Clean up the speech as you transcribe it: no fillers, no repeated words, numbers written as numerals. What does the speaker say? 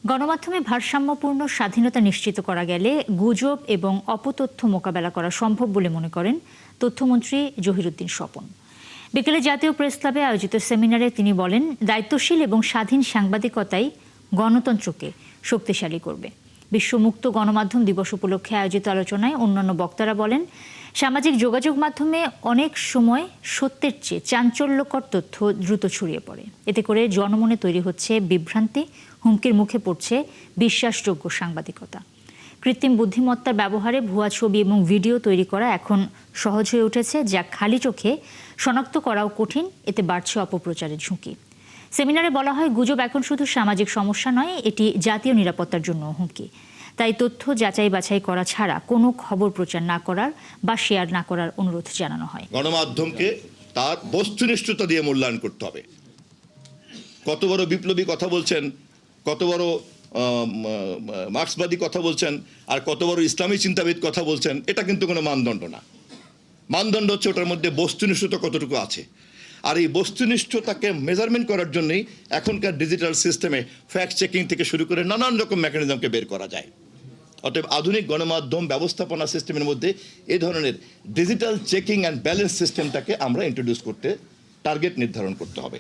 গণমাধ্যমে ভারসাম্যপূর্ণ স্বাধীনতা নিশ্চিত করা গেলে গুজব এবং অপতথ্য মোকাবেলা করা সম্ভব বলে মনে করেন তথ্যমন্ত্রী জহিরুদ্দিন স্বপন। বিকেলে জাতীয় প্রেস ক্লাবে আয়োজিত সেমিনারে তিনি বলেন, দায়িত্বশীল এবং স্বাধীন সাংবাদিকতাই গণতন্ত্রকে শক্তিশালী করবে। বিশ্ব মুক্ত গণমাধ্যম দিবস উপলক্ষে আয়োজিত আলোচনায় অন্যান্য বক্তারা বলেন, সামাজিক যোগাযোগ মাধ্যমে অনেক সময় সত্যের চেয়ে চাঞ্চল্যকর তথ্য দ্রুত ছড়িয়ে পড়ে। এতে করে জনমনে তৈরি হচ্ছে বিভ্রান্তি, হুমকির মুখে পড়ছে বিশ্বাসযোগ্য সাংবাদিকতা। কৃত্রিম বুদ্ধিমত্তার ব্যবহারে ভুয়া ছবি এবং ভিডিও তৈরি করা এখন সহজ হয়ে উঠেছে, যা খালি চোখে শনাক্ত করাও কঠিন। এতে বাড়ছে অপপ্রচারের ঝুঁকি। সেমিনারে বলা হয়, গুজব এখন শুধু সামাজিক সমস্যা নয়, এটি জাতীয় নিরাপত্তার জন্য হুমকি। তাই তথ্য যাচাই বাছাই করা ছাড়া কোনো খবর প্রচার না করার বা শেয়ার না করার অনুরোধ জানানো হয়। গণমাধ্যমকে তার বস্তুনিষ্ঠতা দিয়ে মূল্যায়ন করতে হবে। কত বড় বিপ্লবী কথা বলছেন, কত বড় মার্ক্সবাদী কথা বলছেন, আর কত বড় ইসলামী চিন্তাবিদ কথা বলছেন, এটা কিন্তু কোনো মানদণ্ড না। মানদণ্ড হচ্ছে ওটার মধ্যে বস্তুনিষ্ঠতা কতটুকু আছে। আর এই বস্তুনিষ্ঠতাকে মেজারমেন্ট করার জন্যই এখনকার ডিজিটাল সিস্টেমে ফ্যাক্ট চেকিং থেকে শুরু করে নানান রকম মেকানিজমকে বের করা যায়। অতএব আধুনিক গণমাধ্যম ব্যবস্থাপনা সিস্টেমের মধ্যে এই ধরনের ডিজিটাল চেকিং অ্যান্ড ব্যালেন্স সিস্টেমটাকে আমরা ইন্ট্রোডিউস করতে টার্গেট নির্ধারণ করতে হবে।